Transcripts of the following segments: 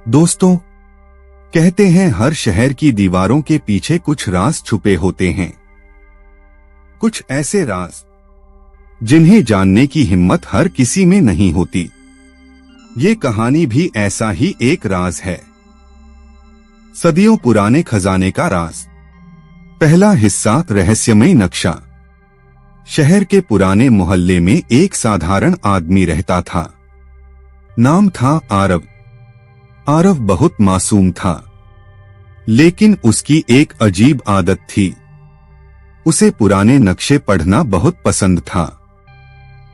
दोस्तों, कहते हैं हर शहर की दीवारों के पीछे कुछ राज छुपे होते हैं। कुछ ऐसे राज जिन्हें जानने की हिम्मत हर किसी में नहीं होती। ये कहानी भी ऐसा ही एक राज है। सदियों पुराने खजाने का राज। पहला हिस्सा, रहस्यमय नक्शा। शहर के पुराने मोहल्ले में एक साधारण आदमी रहता था। नाम था आरव। आरव बहुत मासूम था, लेकिन उसकी एक अजीब आदत थी। उसे पुराने नक्शे पढ़ना बहुत पसंद था।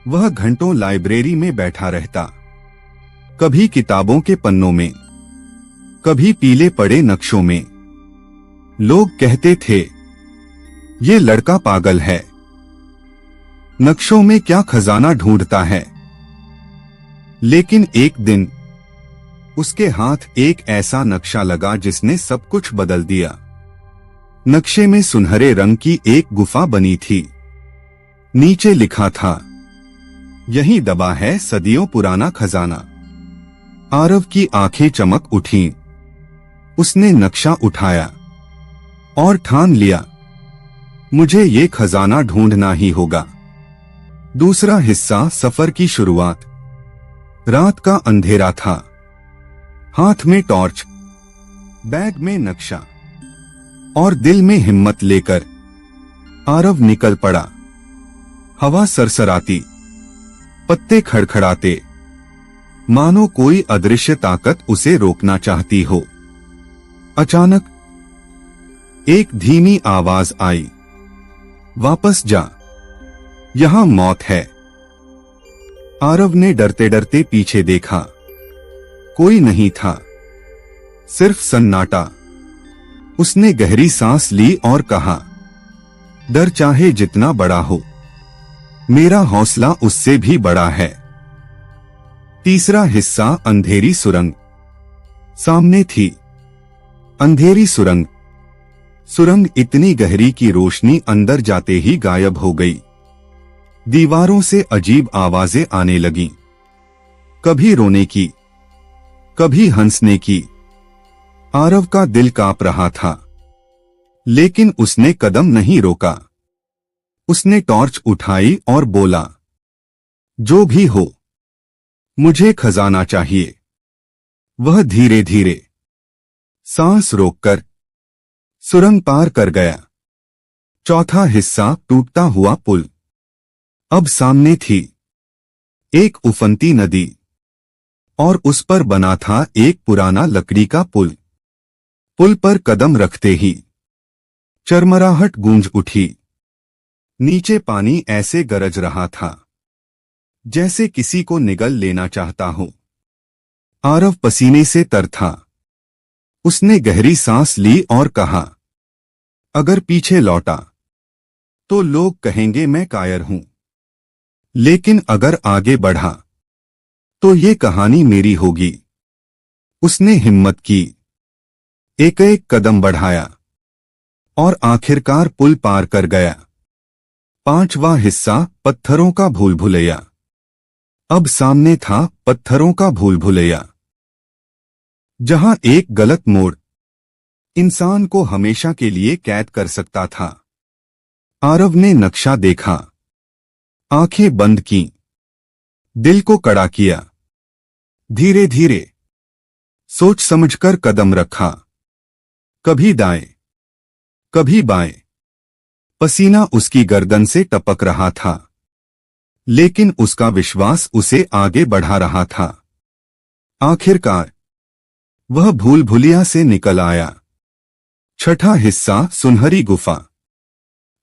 वह घंटों लाइब्रेरी में बैठा रहता, कभी किताबों के पन्नों में, कभी पीले पड़े नक्शों में। लोग कहते थे, ये लड़का पागल है, नक्शों में क्या खजाना ढूंढता है। लेकिन एक दिन उसके हाथ एक ऐसा नक्शा लगा जिसने सब कुछ बदल दिया। नक्शे में सुनहरे रंग की एक गुफा बनी थी। नीचे लिखा था, यहीं दबा है सदियों पुराना खजाना। आरव की आंखें चमक उठीं। उसने नक्शा उठाया और ठान लिया, मुझे ये खजाना ढूंढना ही होगा। दूसरा हिस्सा, सफर की शुरुआत। रात का अंधेरा था। हाथ में टॉर्च, बैग में नक्शा और दिल में हिम्मत लेकर आरव निकल पड़ा। हवा सरसराती, पत्ते खड़खड़ाते, मानो कोई अदृश्य ताकत उसे रोकना चाहती हो। अचानक एक धीमी आवाज आई, वापस जा, यहां मौत है। आरव ने डरते डरते पीछे देखा। कोई नहीं था, सिर्फ सन्नाटा। उसने गहरी सांस ली और कहा, डर चाहे जितना बड़ा हो, मेरा हौसला उससे भी बड़ा है। तीसरा हिस्सा, अंधेरी सुरंग। सामने थी अंधेरी सुरंग। सुरंग इतनी गहरी कि रोशनी अंदर जाते ही गायब हो गई। दीवारों से अजीब आवाजें आने लगीं, कभी रोने की, कभी हंसने की। आरव का दिल कांप रहा था, लेकिन उसने कदम नहीं रोका। उसने टॉर्च उठाई और बोला, जो भी हो, मुझे खजाना चाहिए। वह धीरे धीरे, सांस रोककर सुरंग पार कर गया। चौथा हिस्सा, टूटता हुआ पुल। अब सामने थी एक उफनती नदी और उस पर बना था एक पुराना लकड़ी का पुल। पुल पर कदम रखते ही चरमराहट गूंज उठी। नीचे पानी ऐसे गरज रहा था जैसे किसी को निगल लेना चाहता हो। आरव पसीने से तर था। उसने गहरी सांस ली और कहा, अगर पीछे लौटा तो लोग कहेंगे मैं कायर हूं, लेकिन अगर आगे बढ़ा तो ये कहानी मेरी होगी। उसने हिम्मत की, एक एक कदम बढ़ाया और आखिरकार पुल पार कर गया। पांचवा हिस्सा, पत्थरों का भूल भुलैया। अब सामने था पत्थरों का भूल भुलैया, जहां एक गलत मोड़ इंसान को हमेशा के लिए कैद कर सकता था। आरव ने नक्शा देखा, आंखें बंद की, दिल को कड़ा किया। धीरे धीरे, सोच समझकर कदम रखा, कभी दाएं, कभी बाएं। पसीना उसकी गर्दन से टपक रहा था, लेकिन उसका विश्वास उसे आगे बढ़ा रहा था। आखिरकार वह भूल भुलिया से निकल आया। छठा हिस्सा, सुनहरी गुफा।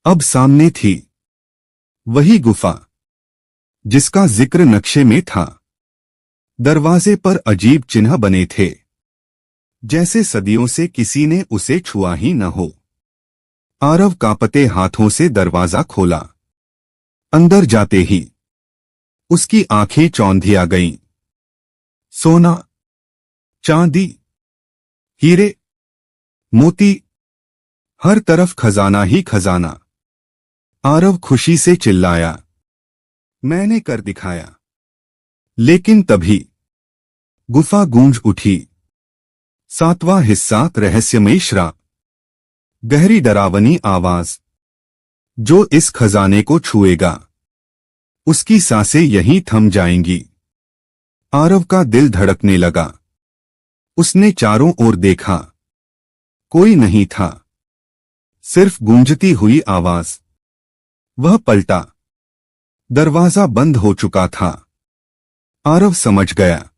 अब सामने थी वही गुफा जिसका जिक्र नक्शे में था। दरवाजे पर अजीब चिन्ह बने थे, जैसे सदियों से किसी ने उसे छुआ ही न हो। आरव कांपते हाथों से दरवाजा खोला। अंदर जाते ही उसकी आंखें चौंधिया गईं। सोना, चांदी, हीरे, मोती, हर तरफ खजाना ही खजाना। आरव खुशी से चिल्लाया, मैंने कर दिखाया। लेकिन तभी गुफा गूंज उठी। सातवां हिस्सा रहस्यमयी श्राप। गहरी डरावनी आवाज। जो इस खजाने को छुएगा उसकी सांसें यहीं थम जाएंगी। आरव का दिल धड़कने लगा। उसने चारों ओर देखा, कोई नहीं था, सिर्फ गूंजती हुई आवाज। वह पलटा, दरवाजा बंद हो चुका था। आरव समझ गया,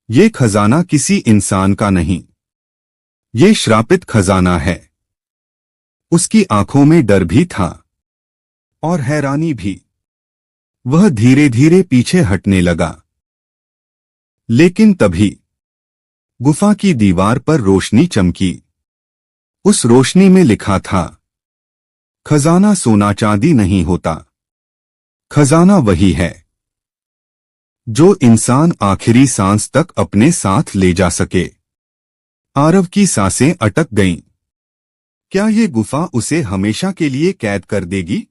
ये खजाना किसी इंसान का नहीं, ये श्रापित खजाना है। उसकी आंखों में डर भी था और हैरानी भी। वह धीरे धीरे पीछे हटने लगा। लेकिन तभी गुफा की दीवार पर रोशनी चमकी। उस रोशनी में लिखा था, खजाना सोना चांदी नहीं होता, खजाना वही है जो इंसान आखिरी सांस तक अपने साथ ले जा सके। आरव की सांसें अटक गईं। क्या ये गुफा उसे हमेशा के लिए कैद कर देगी,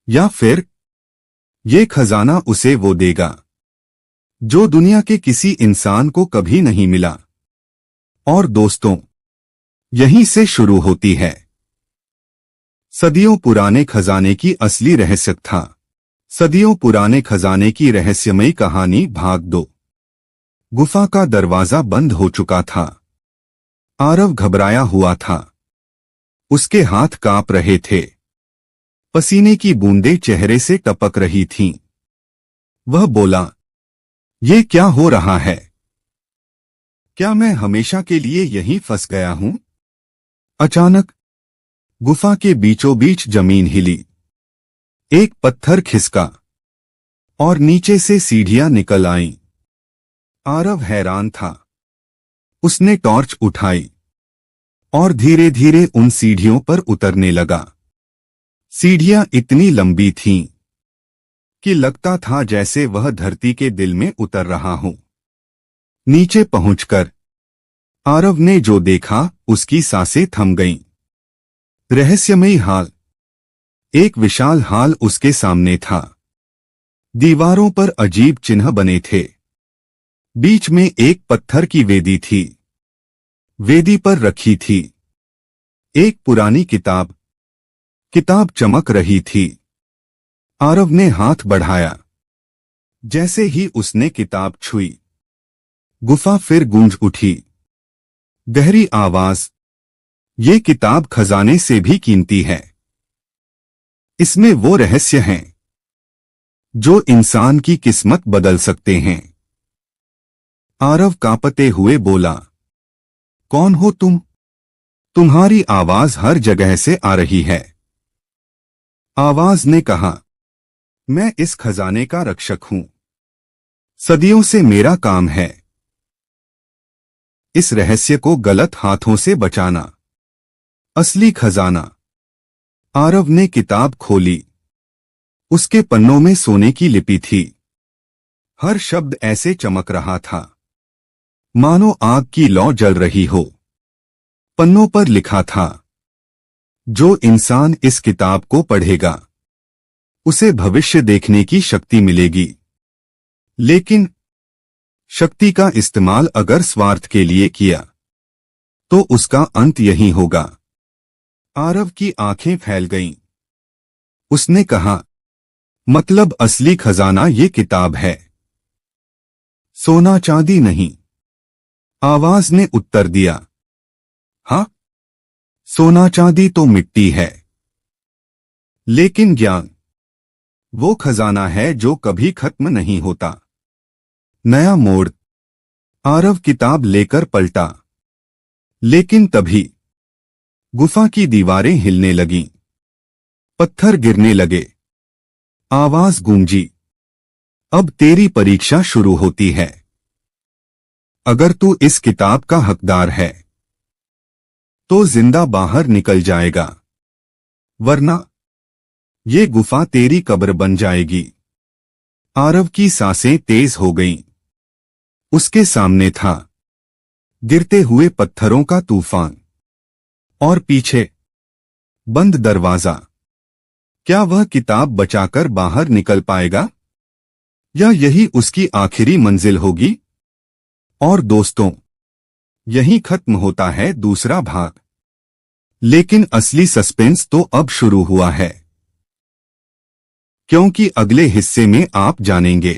या फिर ये खजाना उसे वो देगा जो दुनिया के किसी इंसान को कभी नहीं मिला। और दोस्तों, यहीं से शुरू होती है सदियों पुराने खजाने की असली रहस्य था। सदियों पुराने खजाने की रहस्यमयी कहानी भाग 2। गुफा का दरवाजा बंद हो चुका था। आरव घबराया हुआ था। उसके हाथ कांप रहे थे। पसीने की बूंदें चेहरे से टपक रही थीं। वह बोला, ये क्या हो रहा है? क्या मैं हमेशा के लिए यहीं फंस गया हूं? अचानक गुफा के बीचों बीच जमीन हिली। एक पत्थर खिसका और नीचे से सीढ़ियां निकल आईं। आरव हैरान था। उसने टॉर्च उठाई और धीरे धीरे उन सीढ़ियों पर उतरने लगा। सीढ़ियां इतनी लंबी थीं कि लगता था जैसे वह धरती के दिल में उतर रहा हो। नीचे पहुंचकर आरव ने जो देखा उसकी सांसें थम गईं। रहस्यमयी हाल। एक विशाल हाल उसके सामने था। दीवारों पर अजीब चिन्ह बने थे। बीच में एक पत्थर की वेदी थी। वेदी पर रखी थी एक पुरानी किताब। किताब चमक रही थी। आरव ने हाथ बढ़ाया। जैसे ही उसने किताब छुई, गुफा फिर गूंज उठी। गहरी आवाज, ये किताब खजाने से भी कीमती है। इसमें वो रहस्य हैं जो इंसान की किस्मत बदल सकते हैं। आरव कांपते हुए बोला, कौन हो तुम? तुम्हारी आवाज हर जगह से आ रही है। आवाज ने कहा, मैं इस खजाने का रक्षक हूं। सदियों से मेरा काम है इस रहस्य को गलत हाथों से बचाना। असली खजाना। आरव ने किताब खोली। उसके पन्नों में सोने की लिपि थी। हर शब्द ऐसे चमक रहा था मानो आग की लौ जल रही हो। पन्नों पर लिखा था, जो इंसान इस किताब को पढ़ेगा उसे भविष्य देखने की शक्ति मिलेगी। लेकिन शक्ति का इस्तेमाल अगर स्वार्थ के लिए किया तो उसका अंत यही होगा। आरव की आंखें फैल गईं। उसने कहा, मतलब असली खजाना ये किताब है, सोना चांदी नहीं? आवाज ने उत्तर दिया, हाँ, सोना चांदी तो मिट्टी है, लेकिन ज्ञान वो खजाना है जो कभी खत्म नहीं होता। नया मोड़। आरव किताब लेकर पलटा। लेकिन तभी गुफा की दीवारें हिलने लगीं। पत्थर गिरने लगे। आवाज गूंजी, अब तेरी परीक्षा शुरू होती है। अगर तू इस किताब का हकदार है तो जिंदा बाहर निकल जाएगा, वरना ये गुफा तेरी कब्र बन जाएगी। आरव की सांसें तेज हो गईं। उसके सामने था गिरते हुए पत्थरों का तूफान और पीछे बंद दरवाजा। क्या वह किताब बचाकर बाहर निकल पाएगा, या यही उसकी आखिरी मंजिल होगी? और दोस्तों, यहीं खत्म होता है दूसरा भाग। लेकिन असली सस्पेंस तो अब शुरू हुआ है, क्योंकि अगले हिस्से में आप जानेंगे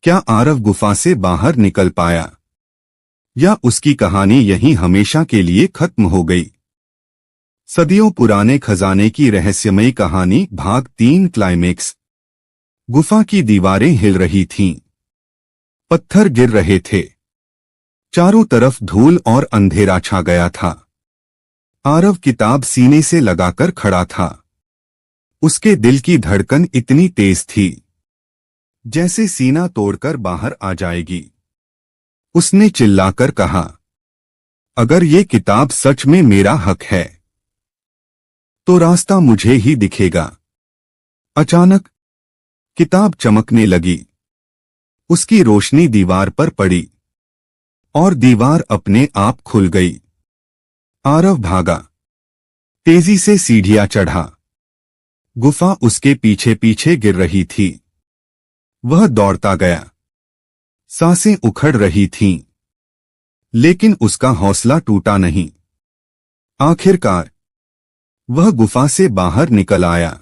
क्या आरव गुफा से बाहर निकल पाया, या उसकी कहानी यहीं हमेशा के लिए खत्म हो गई। सदियों पुराने खजाने की रहस्यमयी कहानी भाग 3 क्लाइमेक्स। गुफा की दीवारें हिल रही थीं, पत्थर गिर रहे थे, चारों तरफ धूल और अंधेरा छा गया था। आरव किताब सीने से लगाकर खड़ा था। उसके दिल की धड़कन इतनी तेज थी जैसे सीना तोड़कर बाहर आ जाएगी। उसने चिल्लाकर कहा, अगर ये किताब सच में मेरा हक है तो रास्ता मुझे ही दिखेगा। अचानक किताब चमकने लगी। उसकी रोशनी दीवार पर पड़ी और दीवार अपने आप खुल गई। आरव भागा, तेजी से सीढ़ियां चढ़ा। गुफा उसके पीछे पीछे गिर रही थी। वह दौड़ता गया, सांसें उखड़ रही थीं, लेकिन उसका हौसला टूटा नहीं। आखिरकार वह गुफा से बाहर निकल आया।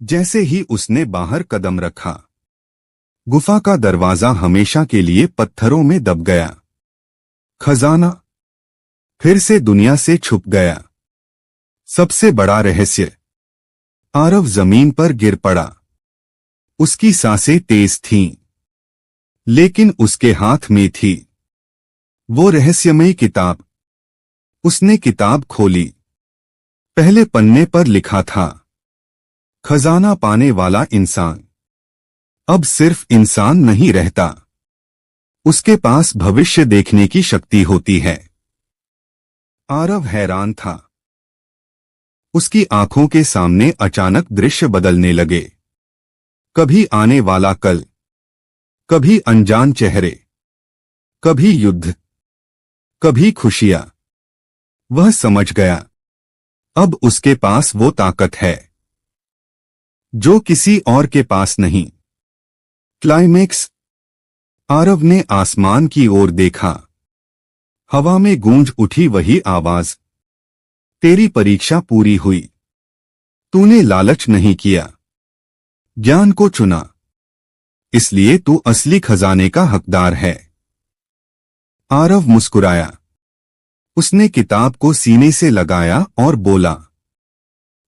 जैसे ही उसने बाहर कदम रखा, गुफा का दरवाजा हमेशा के लिए पत्थरों में दब गया। खजाना फिर से दुनिया से छुप गया। सबसे बड़ा रहस्य। आरव जमीन पर गिर पड़ा। उसकी सांसें तेज थीं, लेकिन उसके हाथ में थी वो रहस्यमयी किताब। उसने किताब खोली। पहले पन्ने पर लिखा था, खजाना पाने वाला इंसान अब सिर्फ इंसान नहीं रहता, उसके पास भविष्य देखने की शक्ति होती है। आरव हैरान था। उसकी आंखों के सामने अचानक दृश्य बदलने लगे। कभी आने वाला कल, कभी अनजान चेहरे, कभी युद्ध, कभी खुशियां। वह समझ गया, अब उसके पास वो ताकत है जो किसी और के पास नहीं। क्लाइमेक्स। आरव ने आसमान की ओर देखा। हवा में गूंज उठी वही आवाज, तेरी परीक्षा पूरी हुई। तूने लालच नहीं किया, ज्ञान को चुना, इसलिए तू असली खजाने का हकदार है। आरव मुस्कुराया। उसने किताब को सीने से लगाया और बोला,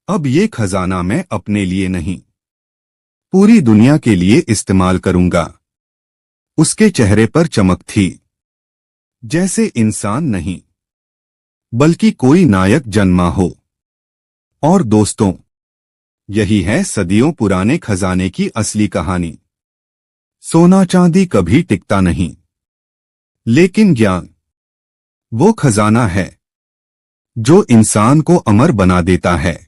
अब ये खजाना मैं अपने लिए नहीं, पूरी दुनिया के लिए इस्तेमाल करूंगा। उसके चेहरे पर चमक थी, जैसे इंसान नहीं बल्कि कोई नायक जन्मा हो। और दोस्तों, यही है सदियों पुराने खजाने की असली कहानी। सोना चांदी कभी टिकता नहीं, लेकिन ज्ञान वो खजाना है जो इंसान को अमर बना देता है।